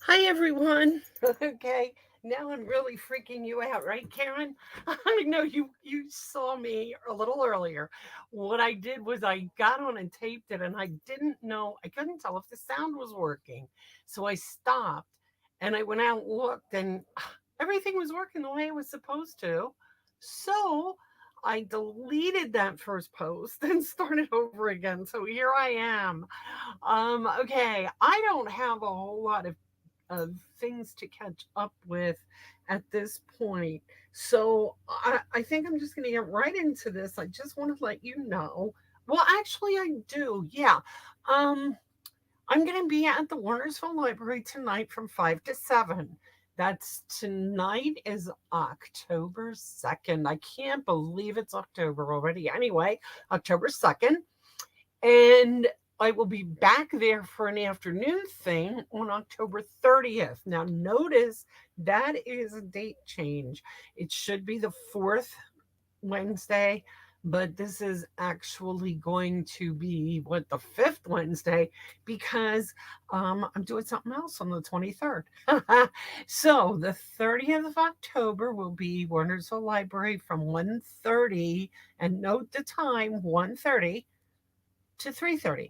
Hi, everyone. Okay, now I'm really freaking you out, right, Karen? I know you saw me a little earlier. What I did was I got on and taped it, and I didn't know I couldn't tell if the sound was working, so I stopped and I went out and looked, and everything was working the way it was supposed to. So I deleted that first post and started over again. So here I am. Okay, I don't have a whole lot of things to catch up with at this point. So I think I'm just going to get right into this. I just want to let you know. Well, actually, I do. Yeah. Um, I'm going to be at the Warnersville Library tonight from 5 to 7. That's tonight is October 2nd. I can't believe it's October already. Anyway, October 2nd. And I will be back there for an afternoon thing on October 30th. Now, notice that is a date change. It should be the fourth Wednesday, but this is actually going to be what the fifth Wednesday because I'm doing something else on the 23rd. So the 30th of October will be Warnersville Library from 1:30, and note the time, 1:30 to 3:30.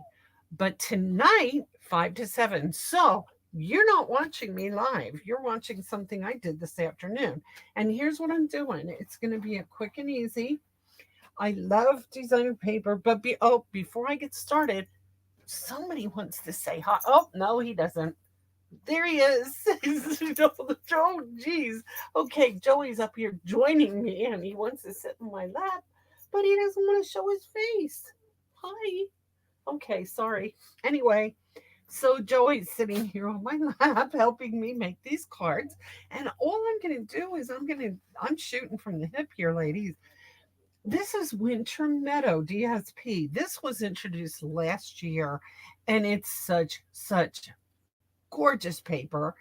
But tonight, 5 to 7. So you're not watching me live. You're watching something I did this afternoon. And here's what I'm doing. It's going to be a quick and easy. I love designer paper, but before I get started, somebody wants to say hi. Oh, no, he doesn't. There he is. Oh, geez. Okay, Joey's up here joining me, and he wants to sit in my lap, but he doesn't want to show his face. Hi. Okay, sorry. Anyway, so Joey's sitting here on my lap helping me make these cards. And all I'm going to do is I'm shooting from the hip here, ladies. This is Winter Meadow DSP. This was introduced last year, and it's such gorgeous paper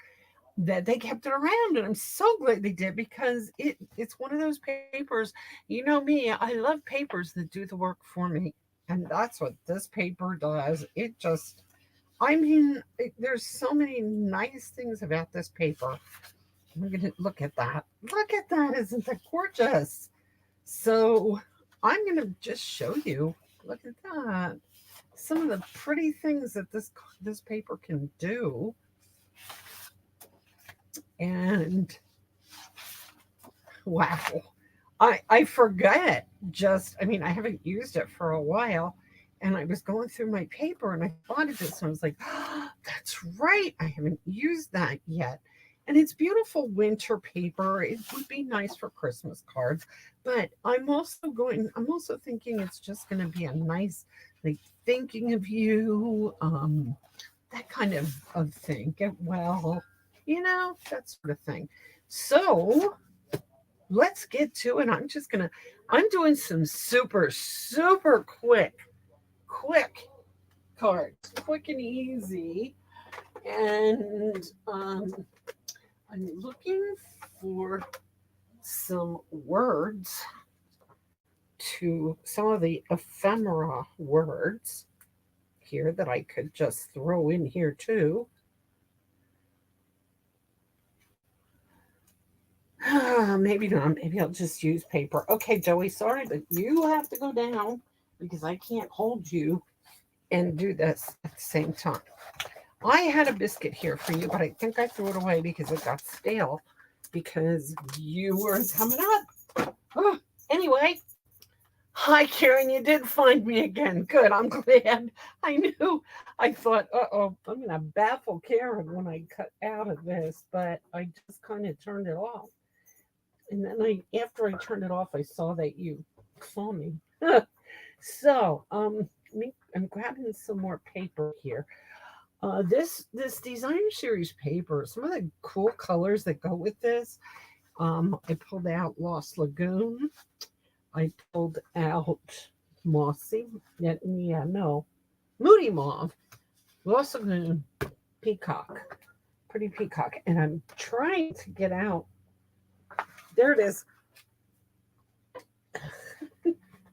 that they kept it around, and I'm so glad they did because it's one of those papers. You know me, I love papers that do the work for me, and that's what this paper does. It just, I mean, there's so many nice things about this paper. I'm gonna look at that. Look at that! Isn't that gorgeous? So I'm gonna just show you. Look at that. Some of the pretty things that this paper can do, and wow. I forget just, I mean, I haven't used it for a while. And I was going through my paper and I thought of this and I was like, oh, that's right. I haven't used that yet. And it's beautiful winter paper. It would be nice for Christmas cards. But I'm also thinking it's just going to be a nice, like, thinking of you, that kind of thing. Get well, that sort of thing. So let's get to it. I'm doing some super quick cards, quick and easy. And I'm looking for some words to some of the ephemera words here that I could just throw in here too. Maybe not. Maybe I'll just use paper. Okay, Joey, sorry, but you have to go down because I can't hold you and do this at the same time. I had a biscuit here for you, but I think I threw it away because it got stale because you weren't coming up. Oh, anyway, hi, Karen. You did find me again. Good. I'm glad. I knew. I thought, I'm going to baffle Karen when I cut out of this, but I just kind of turned it off. And then after I turned it off, I saw that you saw me. So, I'm grabbing some more paper here. This designer series paper, some of the cool colors that go with this. I pulled out Lost Lagoon. I pulled out Mossy. Yeah, no, Moody Mauve, Lost Lagoon, Peacock, Pretty Peacock, and I'm trying to get out. There it is,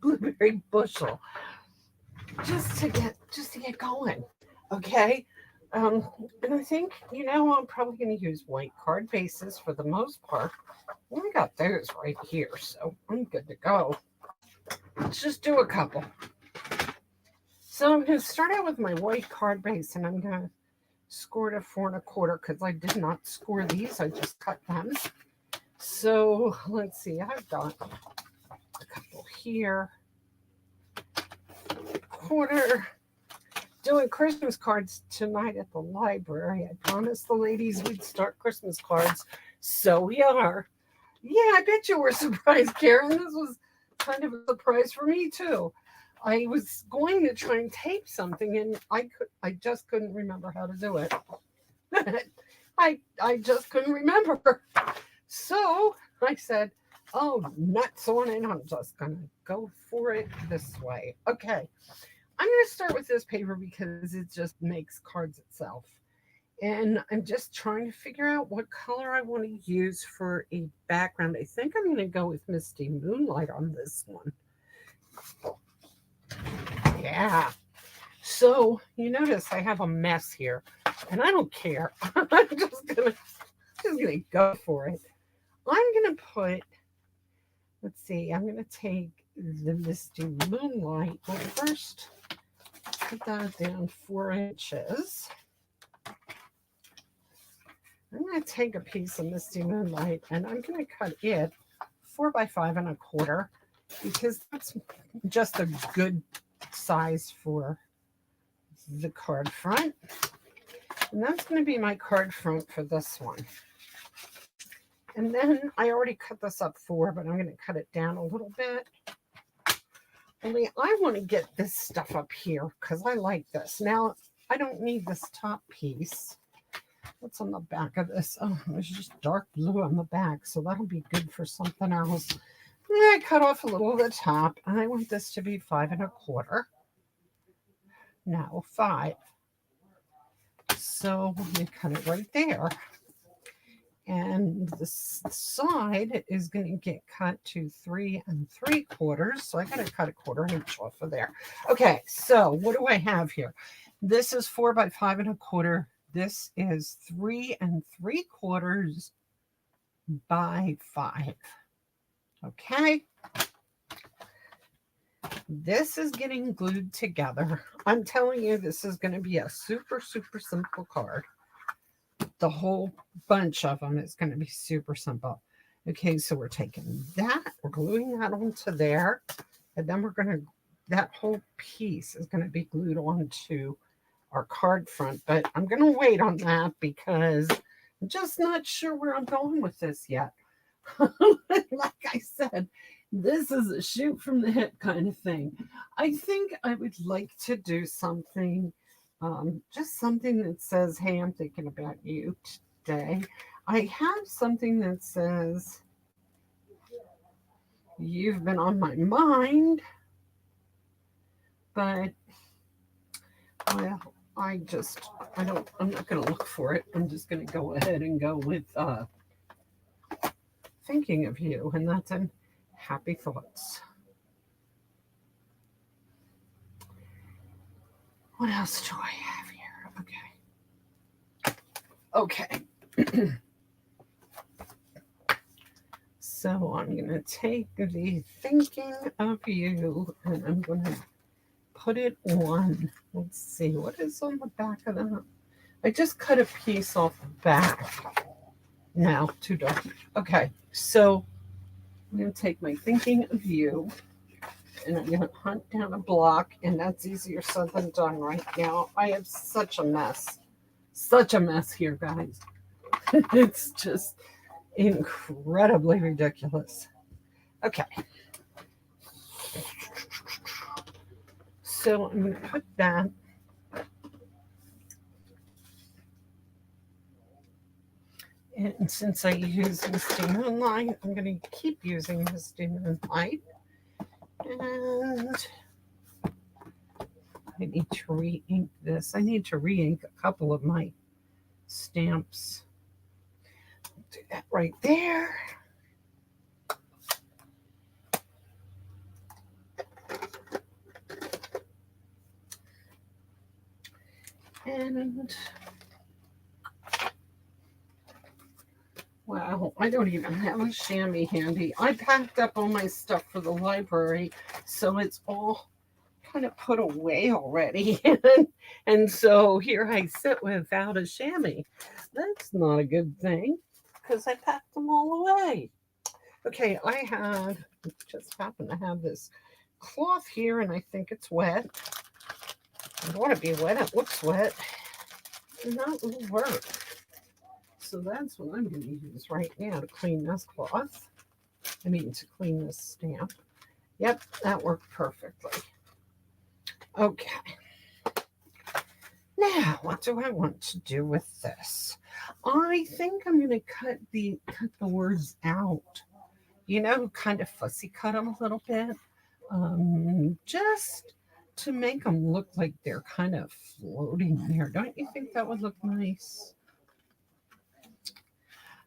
Blueberry Bushel, just to get going. Okay, Um, and I think, I'm probably going to use white card bases for the most part. Well, I got those right here, so I'm good to go. Let's just do a couple. So I'm going to start out with my white card base, and I'm going to score it a 4 1/4 because I did not score these. I just cut them. So let's see. I've got a couple here. Quarter. Doing Christmas cards tonight at the library. I promised the ladies we'd start Christmas cards. So we are. Yeah, I bet you were surprised, Karen. This was kind of a surprise for me too. I was going to try and tape something and I just couldn't remember how to do it. I just couldn't remember. So I said, oh, nuts on it. I'm just gonna go for it this way. Okay. I'm going to start with this paper because it just makes cards itself. And I'm just trying to figure out what color I want to use for a background. I think I'm going to go with Misty Moonlight on this one. Yeah. So you notice I have a mess here, and I don't care. I'm just gonna go for it. I'm gonna put. Let's see. I'm gonna take the Misty Moonlight. Well, first, put that down 4 inches. I'm going to take a piece of Misty Moonlight and I'm going to cut it 4 by 5 1/4 because that's just a good size for the card front. And that's going to be my card front for this one. And then I already cut this up 4, but I'm going to cut it down a little bit. Only I want to get this stuff up here because I like this. Now, I don't need this top piece. What's on the back of this? Oh, there's just dark blue on the back, so that'll be good for something else. And I cut off a little of the top, and I want this to be 5 1/4. No, 5. So we cut it right there. And the side is going to get cut to 3 3/4. So I got to cut a 1/4 inch off of there. Okay, so what do I have here? This is 4 by 5 1/4. This is 3 3/4 by 5. Okay. This is getting glued together. I'm telling you, this is going to be a super, super simple card. The whole bunch of them is going to be super simple. Okay, so we're taking that, we're gluing that onto there, and then we're going to, that whole piece is going to be glued onto our card front, but I'm going to wait on that because I'm just not sure where I'm going with this yet. Like I said, this is a shoot from the hip kind of thing. I think I would like to do something, just something that says, hey, I'm thinking about you today. I have something that says, you've been on my mind, but, well, I'm not going to look for it. I'm just going to go ahead and go with thinking of you, and that's in happy thoughts. What else do I have here? Okay. So I'm going to take the thinking of you and I'm going to put it on. Let's see, what is on the back of that? I just cut a piece off the back. Now, too dark. Okay, so I'm going to take my thinking of you and I'm going to hunt down a block, and that's easier said than done right now. I have such a mess here, guys. It's just incredibly ridiculous. Okay. So I'm going to put that. And since I use Misty Moonlight, I'm going to keep using Misty Moonlight. And I need to re-ink this. I need to re-ink a couple of my stamps. Do that right there. And Wow, I don't even have a chamois handy. I packed up all my stuff for the library, so it's all kind of put away already. And so here I sit without a chamois. That's not a good thing because I packed them all away. Okay, I had just happen to have this cloth here, and I think it's wet. I want to be wet. It looks wet. And that will work. So that's what I'm going to use right now to clean this cloth. I mean, to clean this stamp. Yep, that worked perfectly. Okay. Now, what do I want to do with this? I think I'm going to cut the words out. Kind of fussy cut them a little bit, just to make them look like they're kind of floating there. Don't you think that would look nice?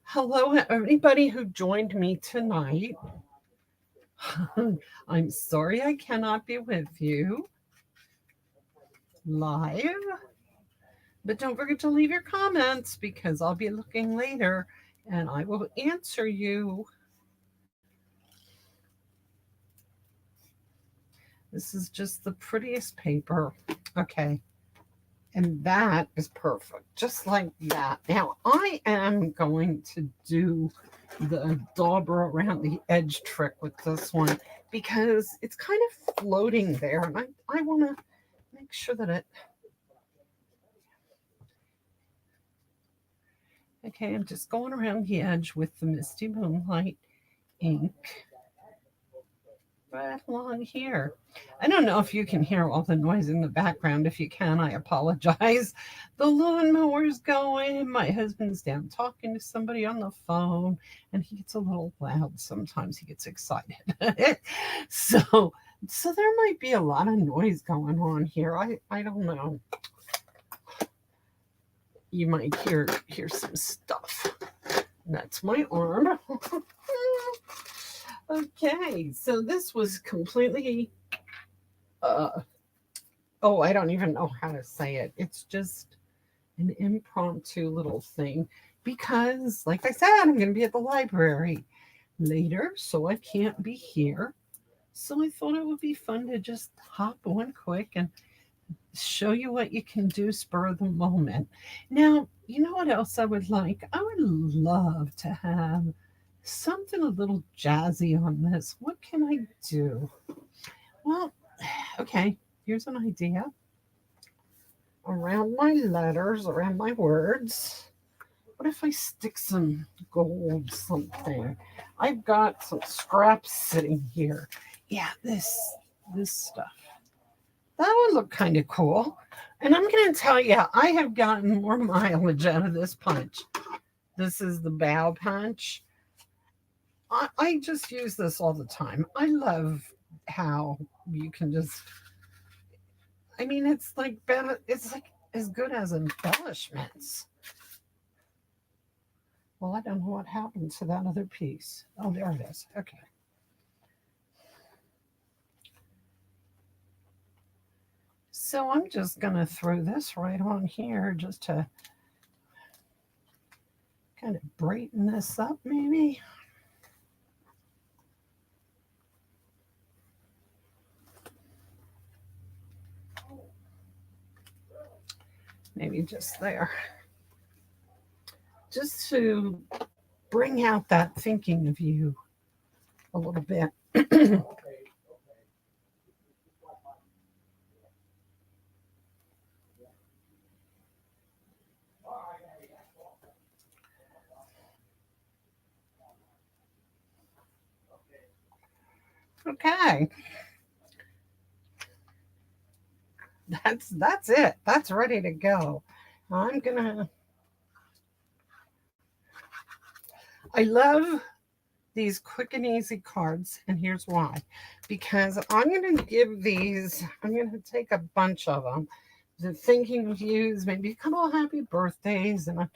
Hello, everybody who joined me tonight. I'm sorry I cannot be with you live, but don't forget to leave your comments because I'll be looking later and I will answer you. This is just the prettiest paper. Okay. And that is perfect, just like that. Now, I am going to do the dauber around the edge trick with this one because it's kind of floating there. And I want to make sure that it... Okay, I'm just going around the edge with the Misty Moonlight ink right along here. I don't know if you can hear all the noise in the background. If you can, I apologize. The lawnmower's going. My husband's down talking to somebody on the phone, and he gets a little loud sometimes. He gets excited. So there might be a lot of noise going on here. I don't know. You might hear some stuff. That's my arm. Okay, so this was completely, I don't even know how to say it. It's just an impromptu little thing because, like I said, I'm going to be at the library later, so I can't be here. So I thought it would be fun to just hop on quick and show you what you can do spur of the moment. Now, you know what else I would like? I would love to have something a little jazzy on this. What can I do? Well, okay, here's an idea. Around my letters, around my words, what if I stick some gold something? I've got some scraps sitting here. Yeah, this stuff. That would look kind of cool. And I'm going to tell you, I have gotten more mileage out of this punch. This is the bow punch. I just use this all the time. I love how you can just, I mean, it's like as good as embellishments. Well, I don't know what happened to that other piece. Oh, there it is. Okay. So I'm just going to throw this right on here just to kind of brighten this up, maybe. Maybe just there. Just to bring out that thinking of you a little bit. Okay. That's it. That's ready to go. I'm gonna... I love these quick and easy cards, and here's why. Because I'm going to give these, I'm going to take a bunch of them, the thinking of yous, maybe a couple of happy birthdays, and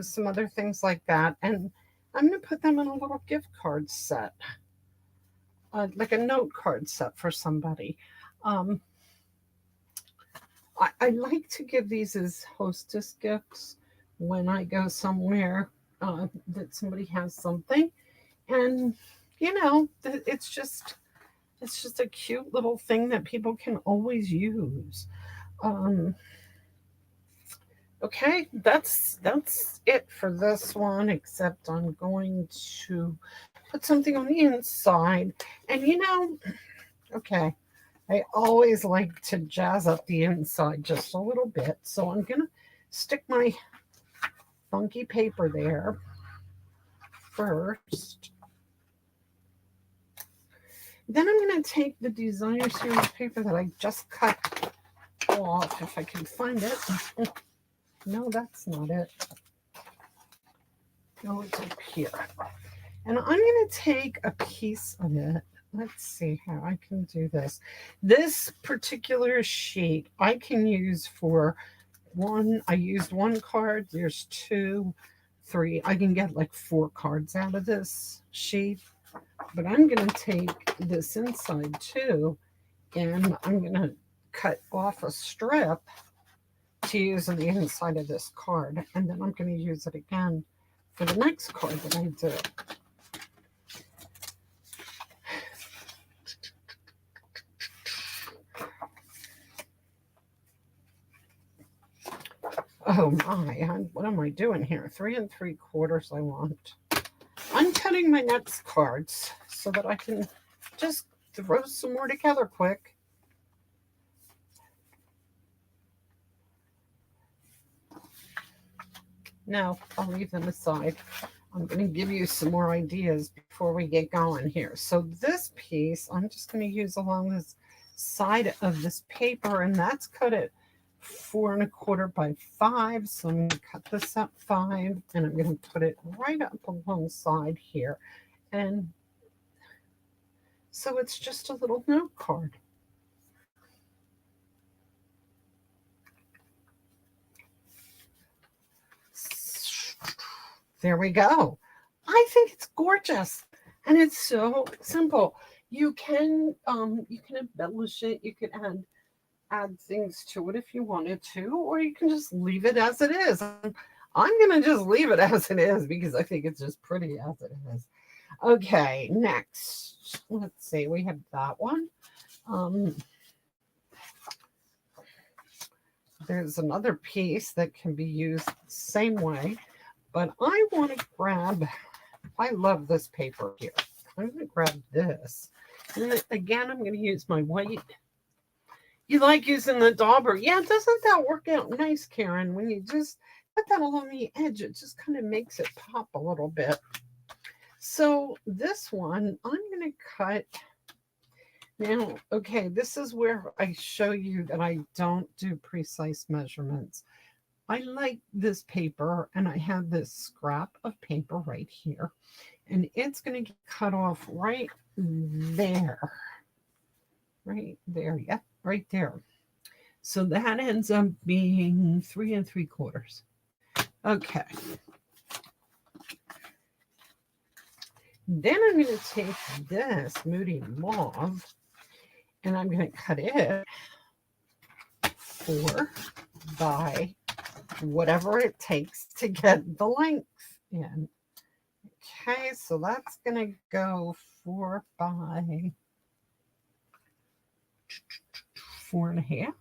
some other things like that, and I'm going to put them in a little gift card set, like a note card set for somebody. I like to give these as hostess gifts when I go somewhere. that somebody has something, and it's just a cute little thing that people can always use. Um, okay, that's it for this one. Except I'm going to put something on the inside, and okay. I always like to jazz up the inside just a little bit. So I'm going to stick my funky paper there first. Then I'm going to take the designer series paper that I just cut off, if I can find it. No, that's not it. No, it's up here. And I'm going to take a piece of it. Let's see how I can do this. This particular sheet I can use for one. I used one card. There's two, three. I can get like 4 cards out of this sheet. But I'm going to take this inside too, and I'm going to cut off a strip to use on the inside of this card. And then I'm going to use it again for the next card that I do. Oh my, what am I doing here? 3 3/4 I want. I'm cutting my next cards so that I can just throw some more together quick. No, I'll leave them aside. I'm going to give you some more ideas before we get going here. So this piece, I'm just going to use along this side of this paper, and that's cut at 4 1/4 by 5. So I'm going to cut this up 5, and I'm going to put it right up alongside here. And so it's just a little note card. There we go. I think it's gorgeous, and it's so simple. You can embellish it. You could add things to it if you wanted to, or you can just leave it as it is. I'm gonna just leave it as it is because I think it's just pretty as it is. Okay, next, let's see. We have that one. There's another piece that can be used the same way. But I want to grab, I love this paper here. I'm going to grab this. And again, I'm going to use my white. You like using the dauber? Yeah, doesn't that work out nice, Karen? When you just put that along the edge, it just kind of makes it pop a little bit. So this one, I'm going to cut. Now, okay, this is where I show you that I don't do precise measurements. I like this paper, and I have this scrap of paper right here, and it's going to get cut off right there. Right there. Yep, right there. So that ends up being 3 3/4. Okay. Then I'm going to take this Moody Mauve, and I'm going to cut it 4 by whatever it takes to get the length in. Okay, so that's going to go 4 by 4 1/2.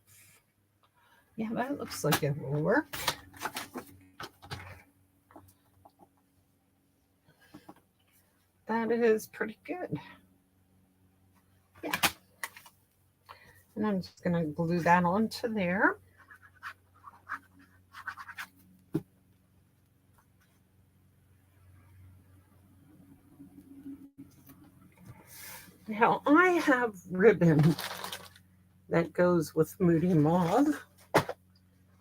Yeah, that looks like it will work. That is pretty good. Yeah. And I'm just going to glue that onto there. Now I have ribbon that goes with Moody Mauve,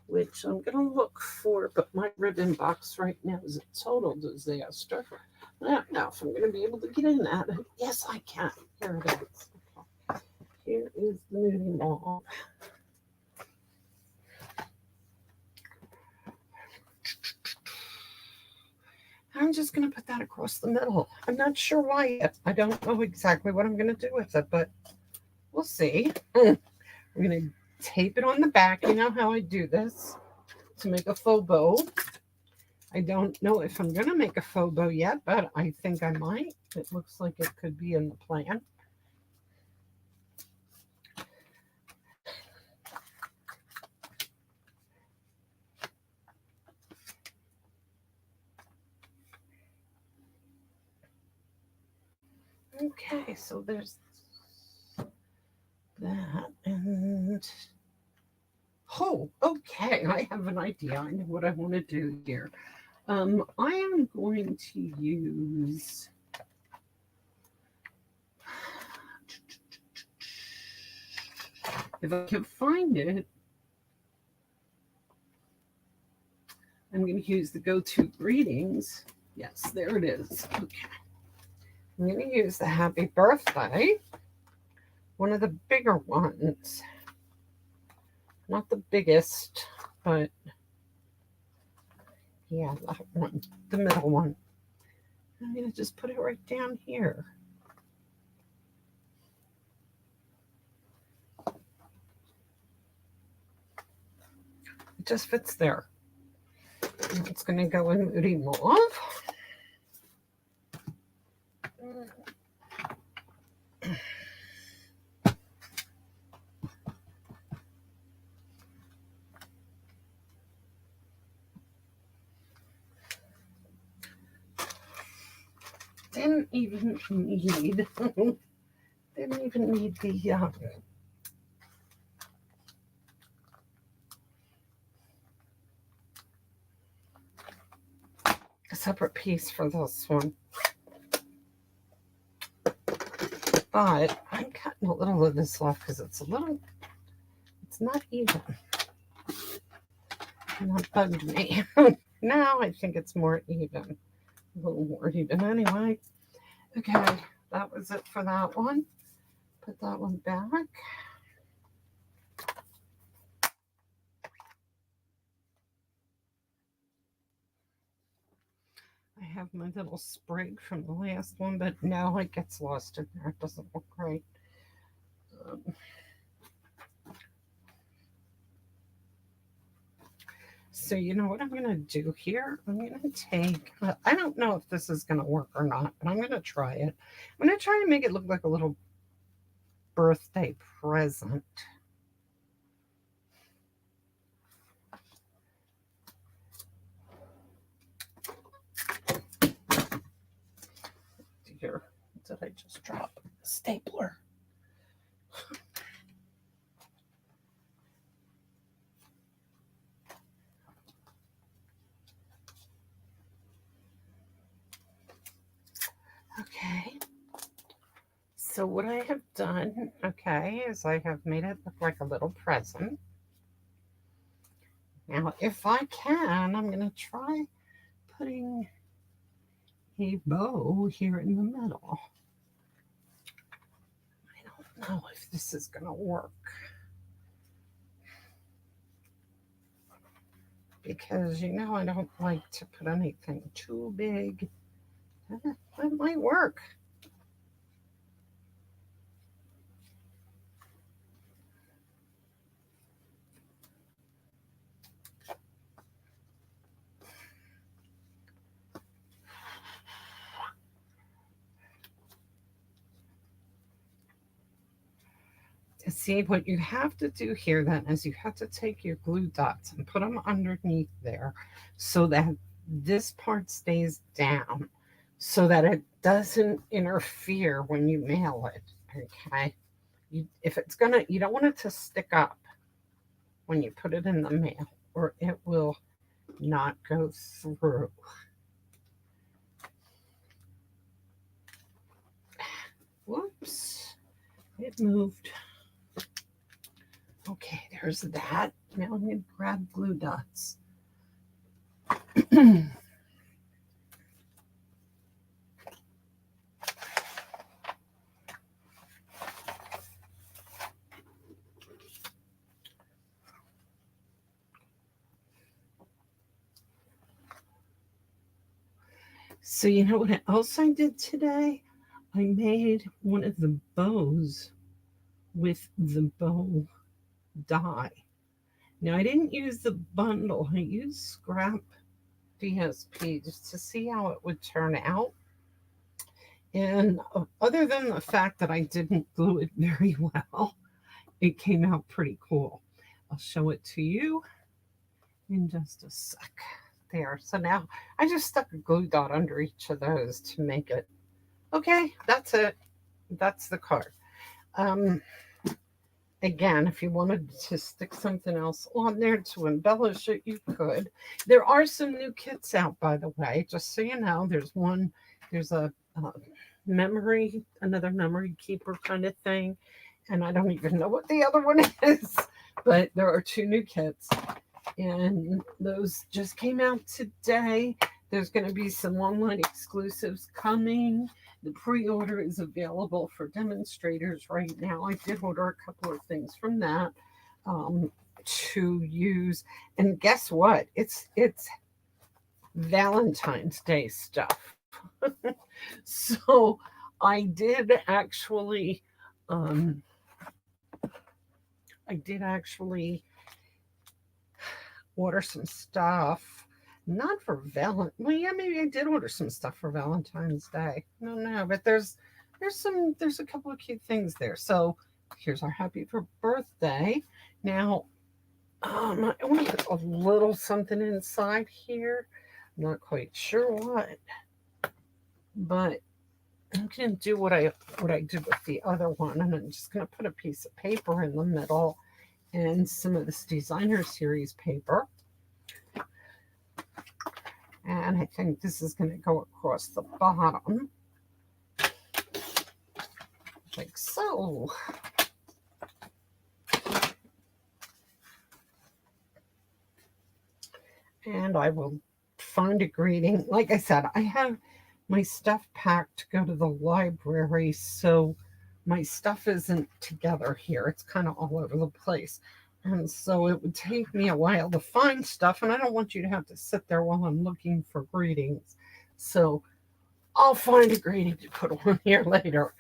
which I'm going to look for, but my ribbon box right now is a total disaster. I don't know if I'm going to be able to get in that. Yes, I can. Here it is. Okay. Here is the Moody Mauve. I'm just going to put that across the middle. I'm not sure why yet. I don't know exactly what I'm going to do with it, but we'll see. I'm going to tape it on the back. You know how I do this to make a faux bow. I don't know if I'm going to make a faux bow yet, but I think I might. It looks like it could be in the plan. Okay, so there's that. And oh, okay, I have an idea. I know what I want to do here. I am going to use if I can find it, I'm going to use the go-to greetings. Yes, there it is. Okay. I'm going to use the happy birthday, one of the bigger ones. Not the biggest, but yeah, that one, the middle one. I'm going to just put it right down here. It just fits there. And it's going to go in Moody Mauve. Didn't even need the a separate piece for this one. But I'm cutting a little of this off because it's not even. And that bugged me. Now I think it's more even. A little more even anyway. Okay, that was it for that one. Put that one back. I have my little sprig from the last one, but now it gets lost in there. It doesn't look right. So you know what I'm going to do here? I'm going to take, I don't know if this is going to work or not, but I'm going to try it. I'm going to try to make it look like a little birthday present. Here, did I just drop a stapler? Okay. So what I have done, okay, is I have made it look like a little present. Now, if I can, I'm going to try putting a bow here in the middle. I don't know if this is going to work. Because, you know, I don't like to put anything too big. That might work. See, what you have to do here then is you have to take your glue dots and put them underneath there so that this part stays down so that it doesn't interfere when you mail it. Okay. If it's gonna, you don't want it to stick up when you put it in the mail or it will not go through. Whoops, it moved. Okay, there's that. Now I'm going to grab glue dots. So you know what else I did today? I made one of the bows with the bow die. Now I didn't use the bundle. I used scrap DSP just to see how it would turn out. And other than the fact that I didn't glue it very well, it came out pretty cool. I'll show it to you in just a sec. There. So now I just stuck a glue dot under each of those to make it. Okay, that's it. That's the card. Um, Again, if you wanted to stick something else on there to embellish it, you could. There are some new kits out, by the way, just so you know. There's a memory, another memory keeper kind of thing. And I don't even know what the other one is, but there are two new kits. And those just came out today. There's going to be some online exclusives coming. The pre-order is available for demonstrators right now. I did order a couple of things from that um, to use, and guess what? It's Valentine's Day stuff. So I did actually, um, I did actually order some stuff. Not for Valentine. Well, yeah, maybe I did order some stuff for Valentine's Day. I don't know, but there's a couple of cute things there. So here's our happy for birthday. Now, I want to put a little something inside here. I'm not quite sure what, but I'm gonna do what I did with the other one, and I'm just gonna put a piece of paper in the middle and some of this designer series paper. And I think this is going to go across the bottom, like so. And I will find a greeting. Like I said, I have my stuff packed to go to the library, so my stuff isn't together here. It's kind of all over the place. And so it would take me a while to find stuff, and I don't want you to have to sit there while I'm looking for greetings. So I'll find a greeting to put on here later.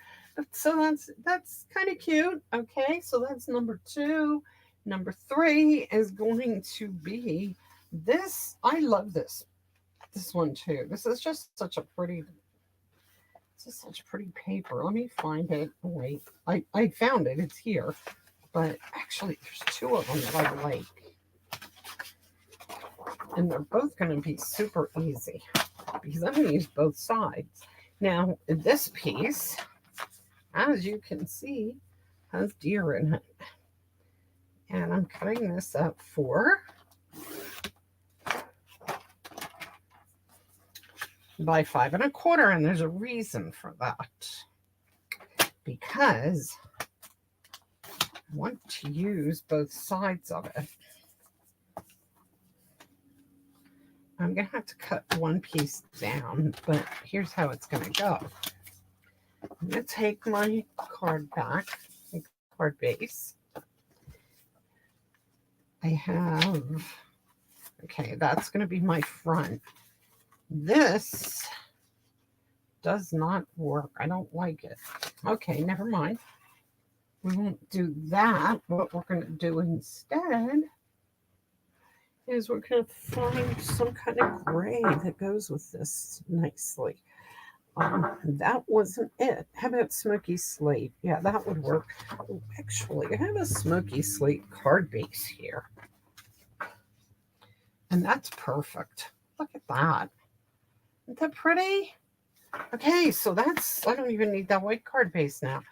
So that's kind of cute. Okay, so that's number two. Number three is going to be this. I love this one too. This is just such a pretty. This is such pretty paper. Let me find it. Wait, I found it. It's here. But actually, there's two of them that I like. And they're both going to be super easy because I'm going to use both sides. Now, this piece, as you can see, has deer in it. And I'm cutting this up for by 5 1/4. And there's a reason for that. Because I want to use both sides of it. I'm going to have to cut one piece down, but here's how it's going to go. I'm going to take my card back, my card base. I have, okay, that's going to be my front. This does not work. I don't like it. Okay, never mind. We won't do that. What we're going to do instead is we're going to find some kind of gray that goes with this nicely. That wasn't it. How about smoky slate? Yeah, that would work. Actually, I have a smoky slate card base here. And that's perfect. Look at that. Isn't that pretty? Okay, so I don't even need that white card base now.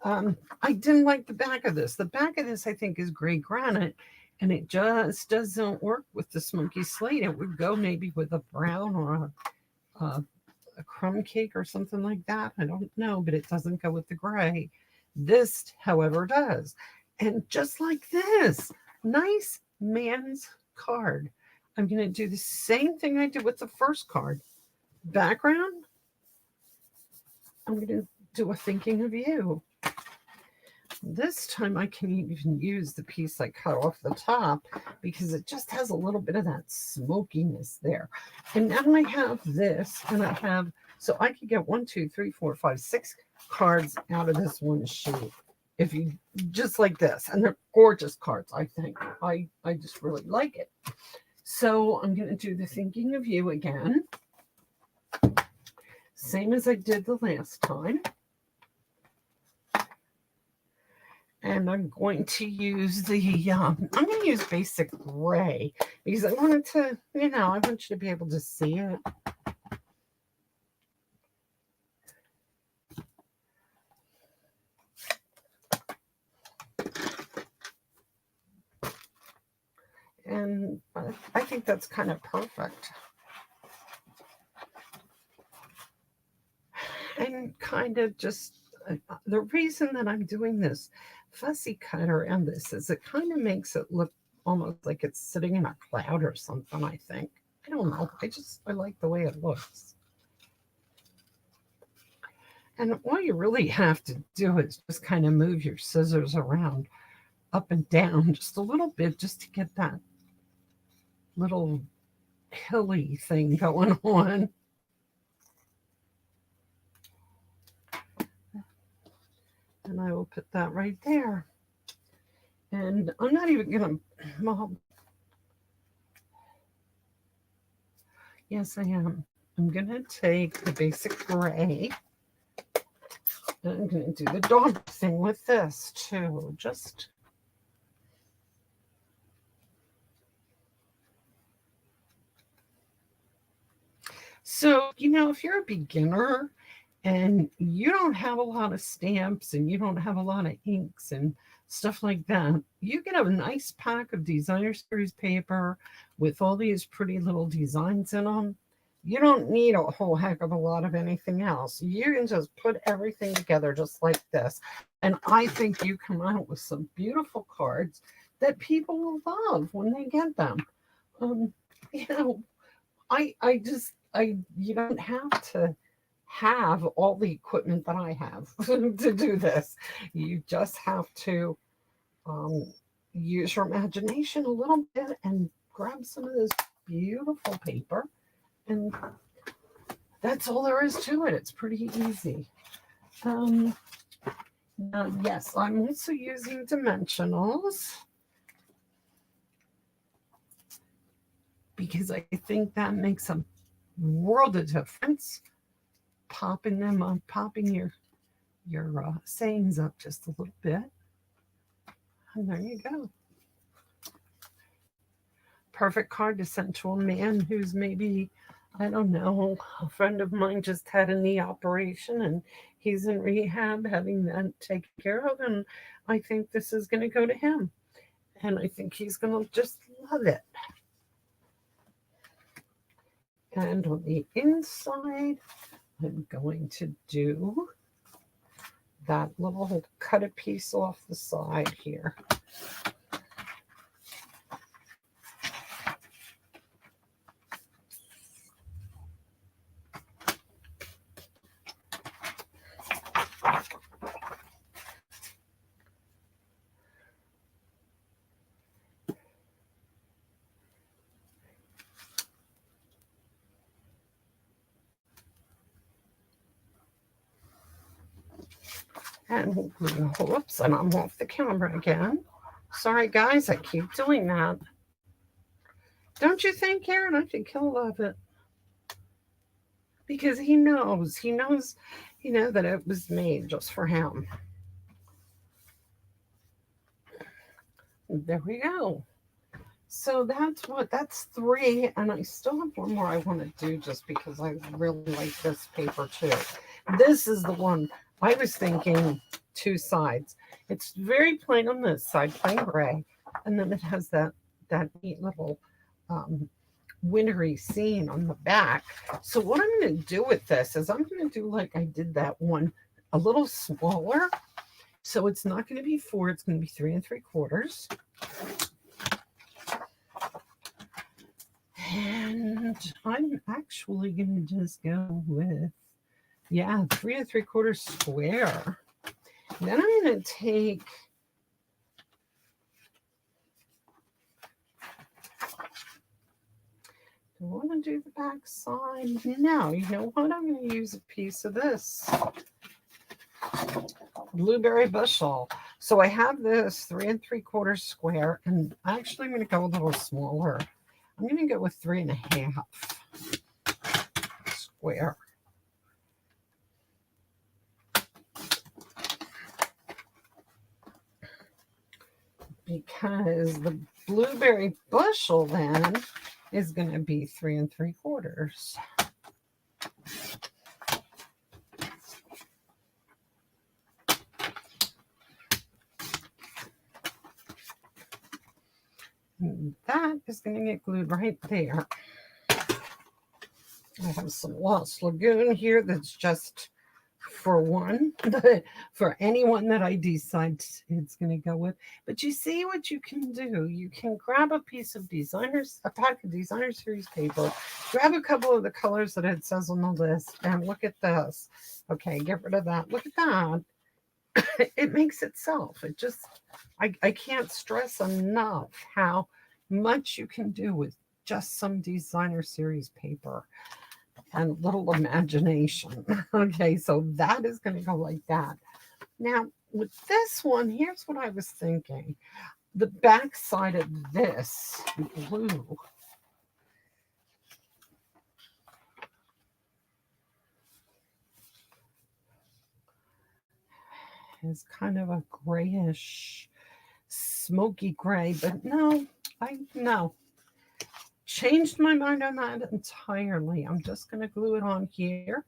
I didn't like the back of this. The back of this, I think, is gray granite, and it just doesn't work with the smoky slate. It would go maybe with a brown or a crumb cake or something like that. I don't know, but it doesn't go with the gray. This, however, does. And just like this, nice man's card. I'm going to do the same thing I did with the first card. Background, I'm going to do a thinking of you. This time I can even use the piece I cut off the top because it just has a little bit of that smokiness there. And now I have this, and I have, so I could get 1, 2, 3, 4, 5, 6 cards out of this one sheet. If you, just like this, and they're gorgeous cards, I think. I just really like it. So I'm going to do the thinking of you again. Same as I did the last time. And I'm going to use I'm going to use basic gray because I wanted to, I want you to be able to see it. And I think that's kind of perfect. And kind of just the reason that I'm doing this fussy cut around this is it kind of makes it look almost like it's sitting in a cloud or something, I think. I don't know. I like the way it looks. And all you really have to do is just kind of move your scissors around up and down just a little bit just to get that little hilly thing going on. And I will put that right there. And I'm not even going to, well, yes, I am. I'm going to take the basic gray. And I'm going to do the dog thing with this too. Just so, if you're a beginner and you don't have a lot of stamps and you don't have a lot of inks and stuff like that, you get a nice pack of designer series paper with all these pretty little designs in them. You don't need a whole heck of a lot of anything else. You can just put everything together just like this. And I think you come out with some beautiful cards that people will love when they get them. Um, you know, you don't have to have all the equipment that I have to do this. You just have to use your imagination a little bit and grab some of this beautiful paper, and that's all there is to it. It's pretty easy. Now, yes, I'm also using dimensionals because I think that makes a world of difference. Popping them on, popping your sayings up just a little bit. And there you go. Perfect card to send to a man who's maybe, I don't know, a friend of mine just had a knee operation and he's in rehab having that taken care of. And I think this is going to go to him. And I think he's going to just love it. And on the inside, I'm going to do that little cut a piece off the side here. And whoops, and I'm off the camera again. Sorry, guys, I keep doing that. Don't you think, Karen? I think he'll love it. Because he knows, that it was made just for him. There we go. So that's 3, and I still have one more I want to do just because I really like this paper too. This is the one I was thinking 2 sides. It's very plain on this side, plain gray, and then it has that neat little wintry scene on the back. So what I'm going to do with this is I'm going to do like I did that one a little smaller. So it's not going to be 4, it's going to be 3 3/4. And I'm actually going to just go with, 3 3/4 square. Then I'm going to take I want to do the back side. No, you know what? I'm going to use a piece of this blueberry bushel. So I have this 3 3/4 square, and actually I'm going to go a little smaller. I'm going to go with 3.5 square. Because the blueberry bushel then is going to be 3 3/4. And that is going to get glued right there. I have some Lost Lagoon here that's just for one, for anyone that I decide it's going to go with. But you see what you can do. You can grab a piece of a pack of designer series paper, grab a couple of the colors that it says on the list, and look at this. Okay, get rid of that. Look at that. It makes itself. It just, I can't stress enough how much you can do with just some designer series paper and little imagination. Okay, so that is going to go like that. Now, with this one, here's what I was thinking. The back side of this blue is kind of a grayish, smoky gray, but no, changed my mind on that entirely. I'm just going to glue it on here.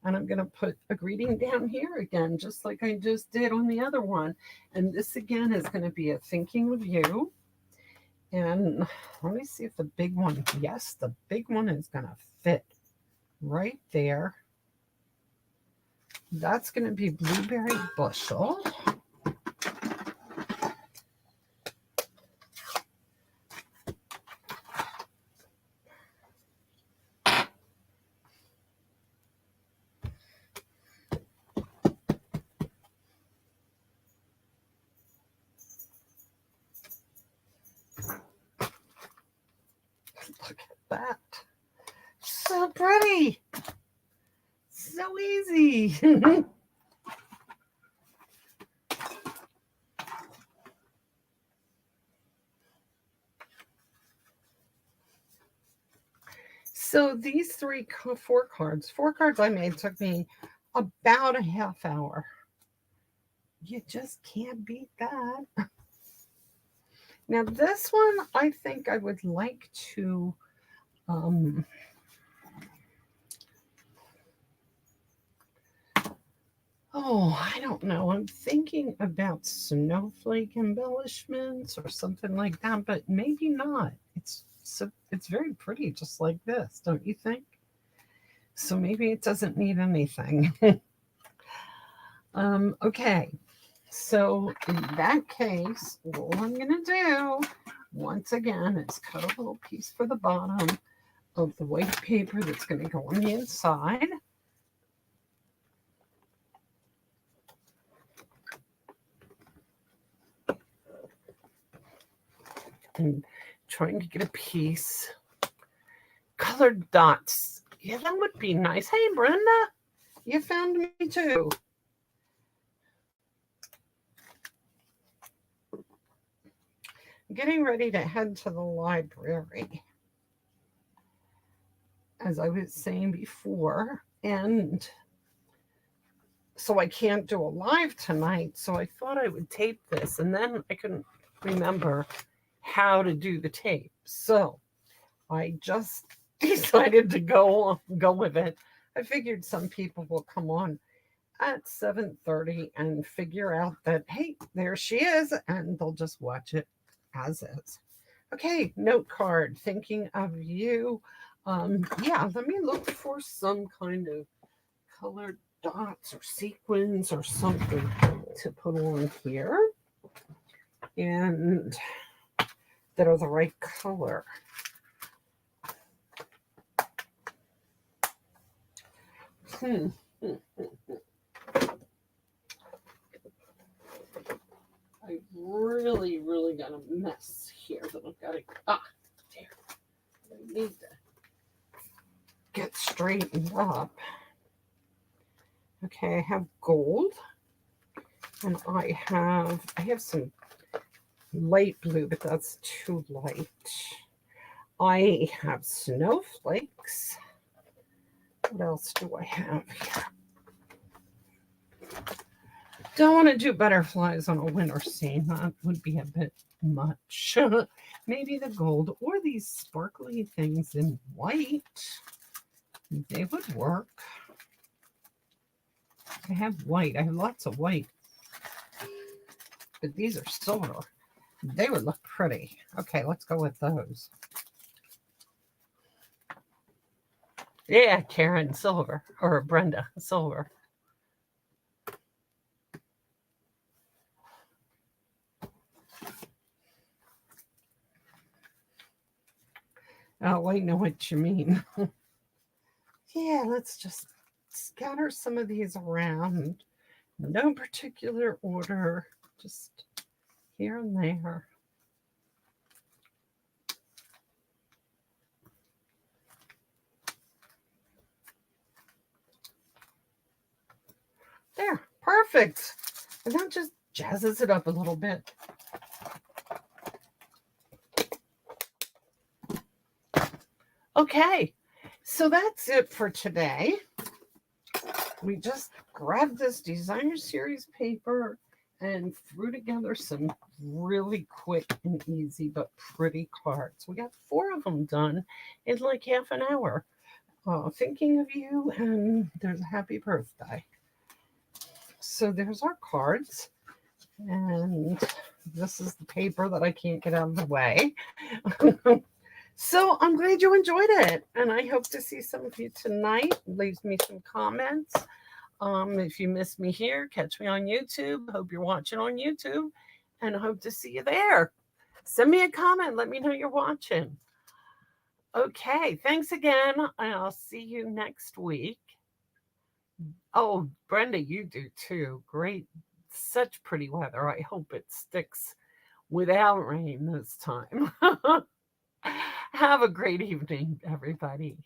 And I'm going to put a greeting down here again, just like I just did on the other one. And this again is going to be a thinking of you. And let me see if the big one, yes, the big one is going to fit right there. That's going to be blueberry bushel. Look at that. So pretty. So easy. So these four cards I made took me about a half hour. You just can't beat that. Now this one, I think I would like to I don't know. I'm thinking about snowflake embellishments or something like that, but maybe not. It's very pretty just like this, don't you think? So maybe it doesn't need anything. Okay. So in that case, all I'm going to do, once again, is cut a little piece for the bottom of the white paper that's going to go on the inside. And trying to get a piece. Colored dots. Yeah, that would be nice. Hey, Brenda, you found me too. Getting ready to head to the library, as I was saying before, and so I can't do a live tonight, so I thought I would tape this, and then I couldn't remember how to do the tape, so I just decided to go with it. I figured some people will come on at 7:30 and figure out that, hey, there she is, and they'll just watch it as is. Okay, note card, thinking of you. Yeah, let me look for some kind of colored dots or sequins or something to put on here, and that are the right color. I really got a mess here that I've got to, there. I need to get straightened up. Okay, I have gold, and I have some light blue, but that's too light. I have snowflakes. What else do I have here? Don't want to do butterflies on a winter scene. That would be a bit much. Maybe the gold or these sparkly things in white. They would work. I have white. I have lots of white. But these are silver. They would look pretty. Okay, let's go with those. Yeah, Karen, silver. Or Brenda, silver. Oh, I know what you mean. Yeah, let's just scatter some of these around. No particular order, just here and there. There, perfect. And that just jazzes it up a little bit. Okay, so that's it for today. We just grabbed this designer series paper and threw together some really quick and easy but pretty cards. We got 4 of them done in like half an hour. Thinking of you, and there's a happy birthday. So there's our cards, and this is the paper that I can't get out of the way. So I'm glad you enjoyed it, and I hope to see some of you tonight. Leave me some comments. If you miss me here, catch me on YouTube. Hope you're watching on YouTube, and I hope to see you there. Send me a comment. Let me know you're watching. Okay, thanks again, and I'll see you next week. Oh, Brenda, you do too. Great. Such pretty weather. I hope it sticks without rain this time. Have a great evening, everybody.